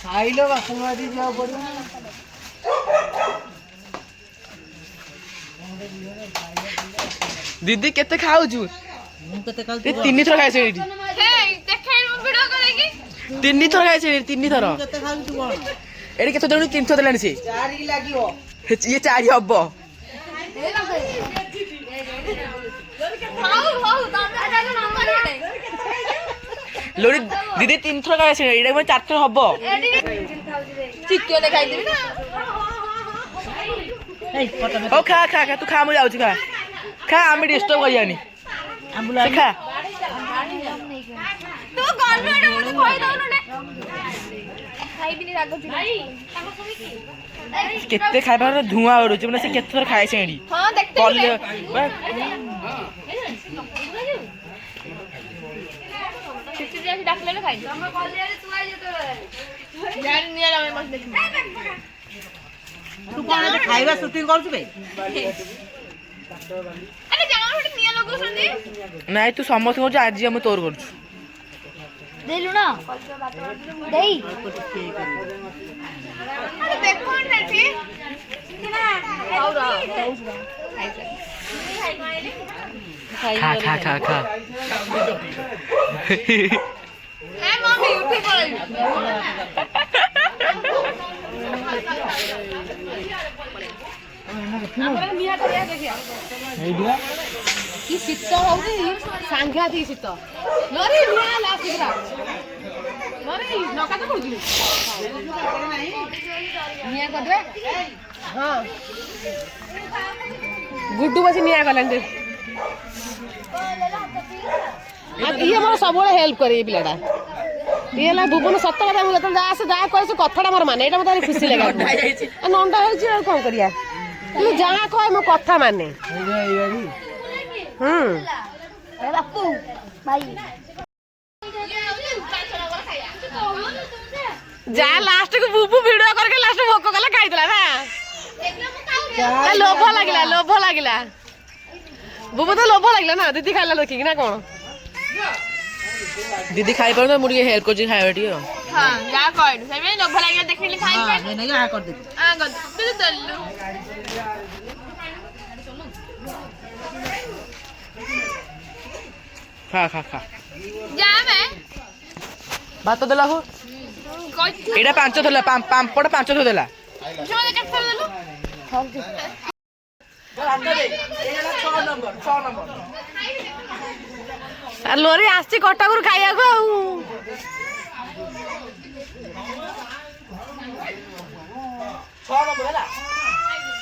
ଖାଇଲ ବାସୁମତି ଯିବାକୁ ପଡିବ ନା। दीदी केते खाऊछु तीन थर खाइछ एठी तीन थर खाइछ तीन थर एठी केते जण तीन थर देलानी से चारि लागियो ये चारि हबो लोरी दीदी तीन थर खाइछ एटा मैं चार थर हबो चिकेन खाइ देबी ना ओ खा खा खा तू खा मु जाउछी खा खा आमे डिस्टर्ब करियानी आम्बुला खा तू गल में एटा मते कहि दउनु ने खाइबिनी रागो भाई केते खाइबार धुआं उडुछ माने से केते थर खाइछ एडी हां देखते चिचिरी आसी डाकले ने खाइ हम कॉलेज तू आई जतो यार निया लामे बस देख तू कोन खाइबा शूटिंग करछु बे अरे जागा होटे निया लोगो सुनदी नाइ तू समस्त को आज हम तोर करछु देलु ना देई अरे देखो ना ठीक किना आउरा खा खा खा खा ए मम्मी उठी पड़ई हमरा मिया करिया देखिया एइडिया की शीत होउनी सांघाती शीत लरी मिया लासिरा लरी नका तो पड़ुजी मिया करदे हां गुड्डू बसी मिया गलन दे ये मोर सबले हेल्प करे ये पिलाटा ये ला बुबन सत्त कथा मु जतन जा से जा कहै कथाटा मोर माने एटा मते खुशी लागे नंडा होइछि आ कोन करिया तू जा कह मो कथा माने ए बापू भाई जा लास्ट को बुबू वीडियो करके लास्ट भोक कला खाइतला ना लोभ लागिला बुबू तो लोभ लागिला ना दीदी खाइला देखि कि ना कोन दीदी खाइ पर मुड़ी हेल्प कर खाइबटी हां जा कहै सेमे लोभ लागिला देखिली खाइ हां नहीं आ कर दे आ गद तू दल्लू खा खा खा जा बे भात देला हो कोइ एटा पांच थला पांपड़ पांच थला देला जो दे के दल्लू लोरी आसी कटक खाइया को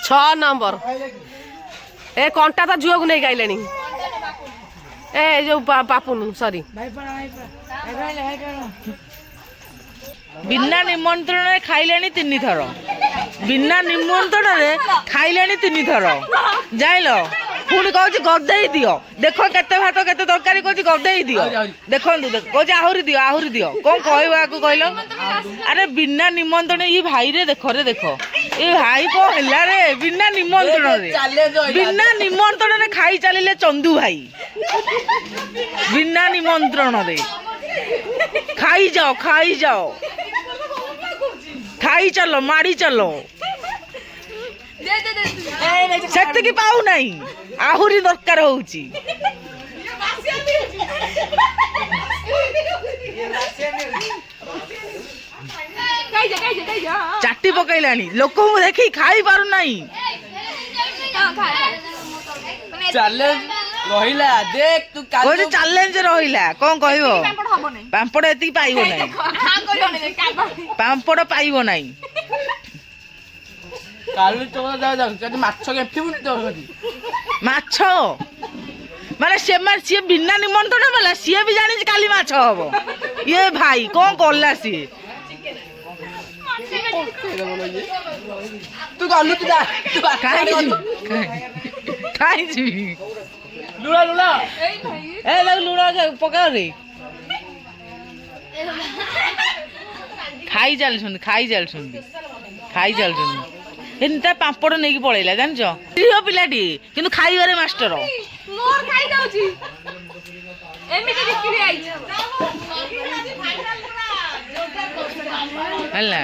छह नंबर ए कंटा तो झुआ को नहीं गाइले ए जो पापुनु सॉरी बिना निमंत्रण खाइले तीन थर बिना निमंत्रण खाइले तीन थर जाइल पुणी कह गदे दियो देख केते भात केते तरकारी कह गदे दियो देखो कह आहरी दियो कौन कहवा कहल अरे बिना निमंत्रण ये भाई रे देख ये भाई कौन है रे बिना निमंत्रण खाई चलिए चंदू भाई बिना निमंत्रण रे खाई जाओ खाई चलो मारी चलो से पाऊ नहीं आहरी दरकार होउची चाटी पकईलानी लोक देखी खाई पारु नहीं चैलेंज रहिला देख तू कोई चैलेंज रहिला कोन कहबो पांपड़ एति पाइबो नहीं पांपड़ पाइबो नहीं कालू तो जा माछ केफिबुनी तो माछ माने से बिना निमंत्रण वाला सी भी जानी काली माछ हबो ये भाई कौन करला सी तू गलु तू जा तू खाई जी लुड़ा ए लुड़ा पका रे खाई चल एनता पापड़ नहीं पड़ेगा जानच पिलाटी किंतु खाइबारे मास्टर मोर खाई जाउची एमिति बिक्री आइछ ହେଲା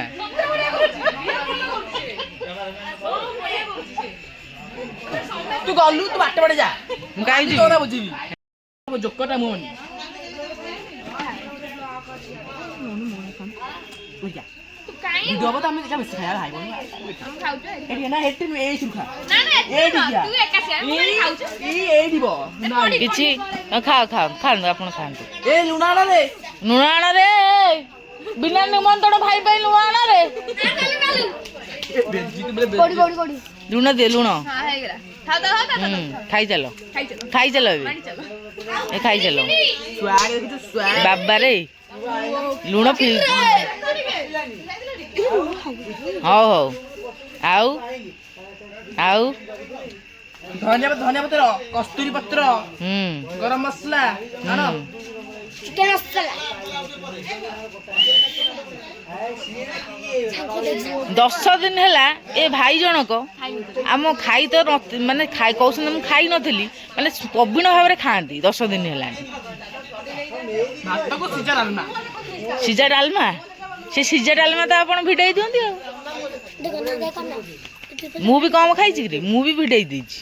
ତୁ ଗଲୁ ତୁ ବାଟେ ବାଟେ ଯା ମୁଁ କାହିଁ ଯିବି ତୋରା ବୁଝିବି ମୋ ଜୋକଟା ମୁଁ ମନି ଭିଡ଼ିଓ ହବ ତ ଆମେ ଦେଖିବା ବେଶୀ ଖାଇବା ଭାଇ ଭଉଣୀ ଏଠି ନା ଏଠି ଏଇଠି ଖା ଏଇଠି ଏଇଠି ବ କିଛି ଖାଅ ଖାଅ ଖାଆନ୍ତୁ ଆପଣ ଖାଆନ୍ତୁ ଏ ଲୁଣ ଆଣରେ ଲୁଣ ଆଣରେ ବିନା ନିମନ୍ତ୍ରଣ ଭାଇ ପାଇଁ ଲୁଣ ଆଣରେ ଲୁଣ ଦିଏ ଲୁଣ ଖାଇଚାଲ ଖାଇଚାଲ ଏବେ ଏ ଖାଇଚାଲ ସ୍ୱାଗ ଦେଖିଛୁ ସ୍ୱାଗ ବାବାରେ ଲୁଣ ପି ହଉ ହଉ ଆଉ ଆଉ ଧନିଆ ପତ୍ର କସ୍ତୁରୀ ପତ୍ର ଗରମ ମସଲା ଆଣ ଚିକେନ ମସଲା 10 ଦିନ ହେଲା ଏ ଭାଇ ଜଣକ ଆମ ଖାଇ ତ ମାନେ କହୁଛନ୍ତି ମୁଁ ଖାଇ ନଥିଲି ମାନେ ପ୍ରବୀଣ ଭାବରେ ଖାଆନ୍ତି 10 ଦିନ ହେଲାଣି ଭାତକୁ ସିଝା ଡାଲମା ସିଝା ଡାଲମା ସେ ସିଝା ଡାଲମା ତ ଆପଣ ଭିଡ଼େଇ ଦିଅନ୍ତି ଆଉ ମୁଁ ବି କମ ଖାଇଛି କି ମୁଁ ବି ଭିଡ଼େଇ ଦେଇଛି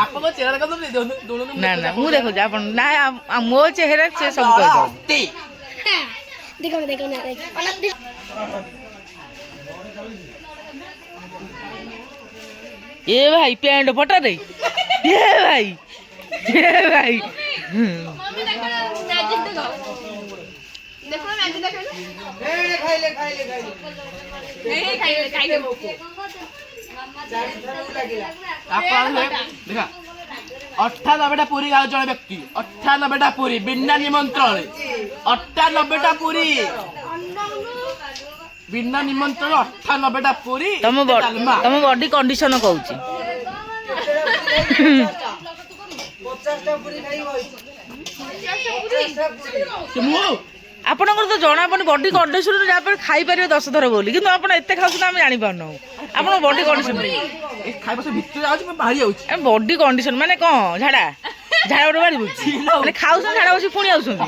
ଆପଣଙ୍କ ଚେହେରା ଦେଖନ୍ତୁ ନା ନା ମୁଁ ଦେଖୁଛି ଆପଣ ନା ମୋ ଚେହେରା ସେ ସବୁ କହିଦେବ ଏ ଭାଇ ପ୍ୟାଣ୍ଟ ଫଟାରେ ଏ ଭାଇ ଦେଖା 98ଟା ପୁରୀ ଖାଉ ଜଣେ ବ୍ୟକ୍ତି 98ଟା ପୁରୀ ବିନା ନିମନ୍ତ୍ରଣ 98ଟା ପୁରୀ ବିନା ନିମନ୍ତ୍ରଣ 98ଟା ପୁରୀ ତମ ବଡି କଣ୍ଡିସନ କହୁଛି ଆପଣଙ୍କର ତ ଜଣା ପଡୁନି ବଡି କଣ୍ଡିସନ ଯାହା ଖାଇପାରିବେ 10 ଥର ବୋଲି କିନ୍ତୁ ଆପଣ ଏତେ ଖାଉଛନ୍ତି ଆମେ ଜାଣିପାରୁନୁ ଆପଣ ବଡି କଣ୍ଡିସନ ଖାଇବା ଭିତରେ ଯାଉଛି ବାହାରି ଯାଉଛି ବଡି କଣ୍ଡିସନ ମାନେ କଣ ଝାଡା ଗୋଟେ ବାହାରି ପଡୁଛି ମାନେ ଖାଉଛନ୍ତି ଝାଡା ବସି ପୁଣି ଆଉଛନ୍ତି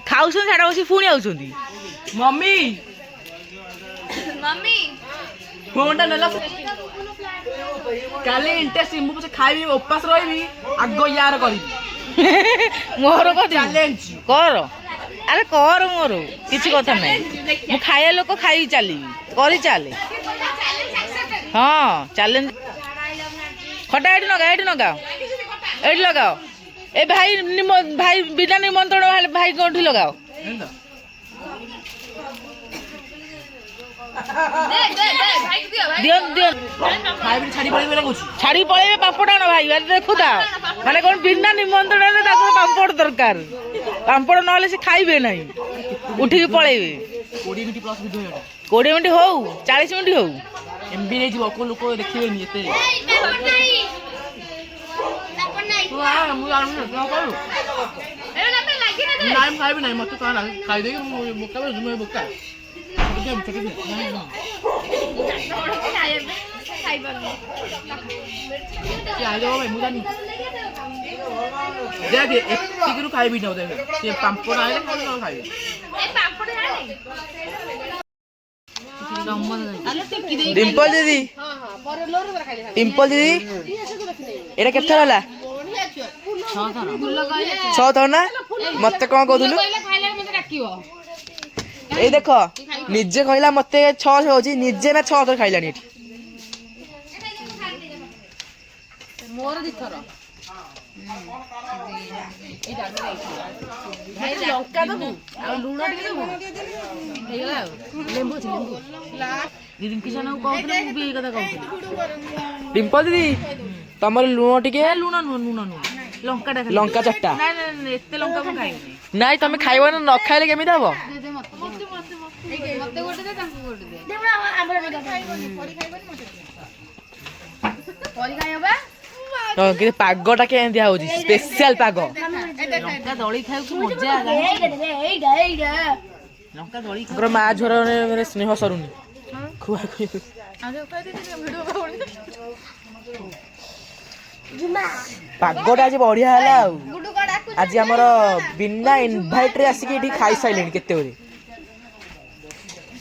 ଖାଉଛନ୍ତି ଝାଡା ବସି ପୁଣି ଆଉଛନ୍ତି ମମି ଫୋନଟା ନେଲା କାଲି ଇଣ୍ଟରେଷ୍ଟ ମୁଁ ପଛେ ଖାଇବି ଉପାସ ରହିବି ଆଗ ୟାର କରିବି ମୋର ଚ୍ୟାଲେଞ୍ଜ କର ଆରେ କର ମୋର କିଛି କଥା ନାହିଁ ମୁଁ ଖାଇବା ଲୋକ ଖାଇ ଚାଲିବି କରି ଚାଲେ ହଁ ଚ୍ୟାଲେଞ୍ଜ ଖଟା ଏଇଠି ଲଗାଅ ଏ ଭାଇ ବିନା ନିମନ୍ତ୍ରଣ ଭାଇ କୋଉଠି ଲଗାଅ ଛାଡି ପଳେଇବେ ପାମ୍ପଡ଼ ଆଣ ଭାଇ ଦେଖୁ ତା ମାନେ କଣ ବିନା ନିମନ୍ତ୍ରଣରେ ତାକୁ ପାମ୍ପଡ଼ ଦରକାର ପାମ୍ପଡ଼ ନହେଲେ ସେ ଖାଇବେ ନାହିଁ ଉଠିକି ପଳେଇବେ 20 ମିନିଟ୍ ହଉ 40 ମିନିଟ୍ ହଉ ଏମବି ନେଇଯିବ କୋଉ ଲୋକ ଦେଖିବେନି ଏତେ ନାଇଁ ଖାଇବି ନାହିଁ ମତେ ଖାଇଦେବି ବୋକା ବୋକା ଏତିକିରୁ ଖାଇବି ନା ସେ ପାମ୍ପଡ଼ ଆଇଲେ ଖାଇବି डिम्पल दीदी एटा केते होला 6 थर ना मते कौन कहलु ए देख निजे कहला मते 6 होची निजे ना 6 थर खाइलानी एठी मोर दी थर लंका दबु आ लूण टिके दबु हेगला लेंबू दीदी किसान कहते मु भी कथा कहते डिम्पल दीदी तमर लूण टिके लूण लंका लंका चट्टा नाइ एते लंका मु खाइबे नाइ तमे खाइबो न खाइले केमि दबो मते गोटे दे तांको गोटे दे देबा हमर खाइबोनी पड़ी खाइबोनी मते पड़ी खाइबा तो कि पागटा के दिया होजी स्पेशल पाग लंका दळी खाउ कि मजा आ एइडा लंका दळी ग्र मा झोर रे स्नेह सरुनी खुआ खुई आज कह दे वीडियो बाउनी पागटा आज बढ़िया हला आज हमर बिना इनवाइट रे आसी कि एठी खाई साइलेनी केते बरे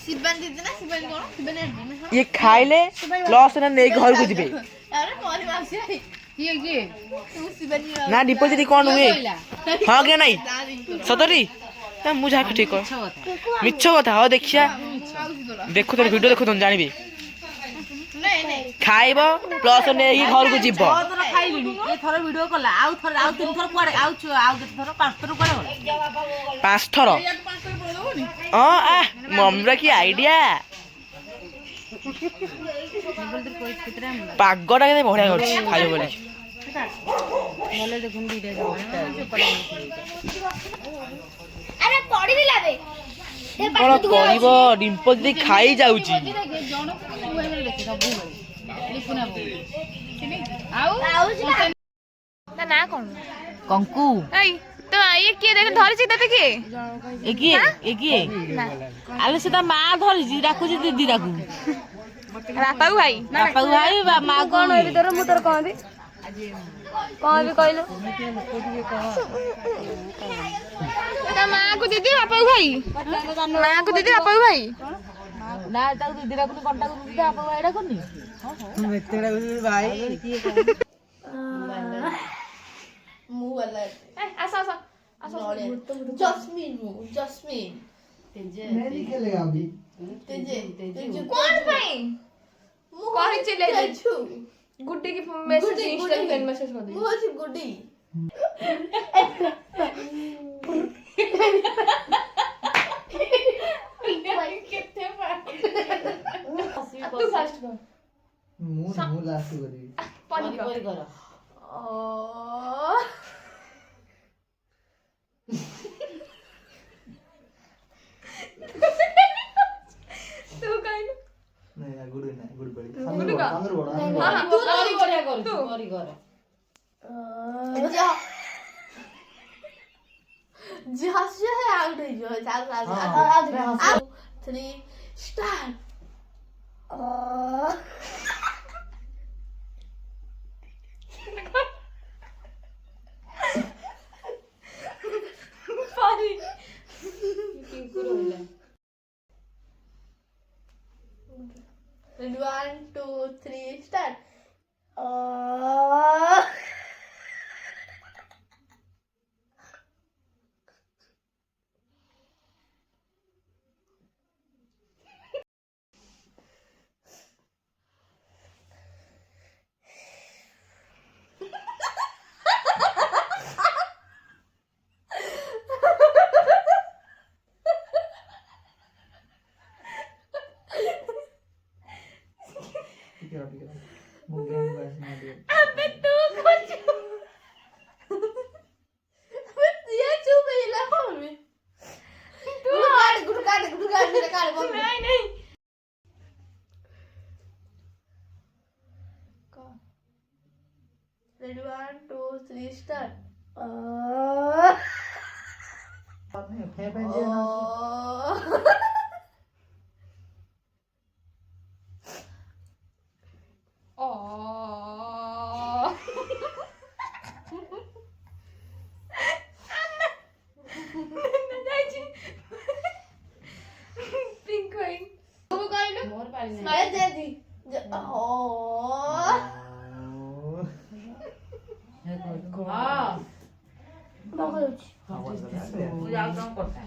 ଶିବାନୀ ଦିଦି ନା ଶିବାନୀ କଣ ଶିବାନୀ ଆଣ୍ଟି ନା ଇଏ ଖାଇଲେ ପ୍ଲସ୍ ନା ନେଇକି ଘରକୁ ଯିବେ। ଆରେ କଣ ମାଉସୀ ଆଇ କିଏ କିଏ ତୁ ଶିବାନୀ ନା ଡିପୋଜିଟ୍ କଣ ହୁଏ? ହଁ କି ନାଇଁ ସତରି ନା ମୁଁ ଯାହା ଠିକ କହ ମିଛ କଥା। ହଉ ଦେଖିଆ ଦେଖୁଛନ୍ତି ଭିଡ଼ିଓ ଦେଖୁଛନ୍ତି ଜାଣିବେ। ଖାଇବ ପ୍ଲସ୍ ନେଇକି ଘରକୁ ଯିବ। ଖାଇଲିଣି ଥର ଭିଡିଓ କଲା ଆଉ ଥର ଆଉ 3 ଥର କୁଆଡେ ଆଉ କେତେ ଥର 5 ଥର କୁଆଡେ ଗଲା 5 ଥର। ହଁ ମମିର କି ଆଇଡିଆ। ପାଗଟା କେତେ ବଢିଆ କରୁଛି ଖାଇବ ବୋଲି। ଆରେ ପଡିଥିଲା ବେ କଣ କରିବ ଡିମ୍ପଲ ଦିଦି ଖାଇ ଯାଉଛି। ତା ନା କଣ କଙ୍କୁ ଏଇ ତ ଇଏ କିଏ ଦେଖ ଧରିଛି ତତେ କିଏ ଏ କିଏ ଆଲେ ସେ ତା ମା ଧରିଛି ଡାକୁଛି ଦିଦି ଡାକୁ ବାପାକୁ ଭାଇ ମା କଣ ହେବି ତୋର ମୁଁ ତୋର କଣ ହେବି କହିଲୁ ତା ମାକୁ ଦିଦି ବାପାକୁ ଭାଇ ମାକୁ ଦିଦି ବାପାକୁ ଭାଇ ନା ତାକୁ ଦିଦି ଡାକୁନି କଣ୍ଟାକୁ ଦିଦି ବାପା ଭାଇ ଡାକୁନି ଭାଇ ମୁଁ ବାଲା ଆସ ଜସ୍ମିନ୍ नहीं खेलेगा अभी କଣ ପାଇଁ ମୁଁ କହିଛି ତେଜୁ ଗୁଡି କି ମେସେଜ ଇନଷ୍ଟା ଫ୍ରେଣ୍ଡ ମେସେଜ କରି ମୁଁ ଅଛି ଗୁଡି କେତେ ତୁ ଫାଷ୍ଟ କର मुंह लास्ट करी ପରି କର ତୁ କହିଲୁ नहीं यार गुड नहीं गुड बड़ी गुड का? अंदर बड़ा ହଁ ତୁ ବଢିଆ କରୁଛୁ କରି କର ହସି ଆଉଟ ହେଇଯିବ ଆଉ 3 ଷ୍ଟାର୍ଟ ପରି One, two, three, start. ठीक है मुंह गेम बस ना दे अबे तू कुछ ये चुप ही ला में तू गुड काट मेरे काट बोल नहीं Ready, 1, 2, 3, start. फे फे जे ना ओ पिंक वाइन तू कहलु मोर पाली नहीं मैं दे दी हां आवाज आ रहा है तू जाओ काम करता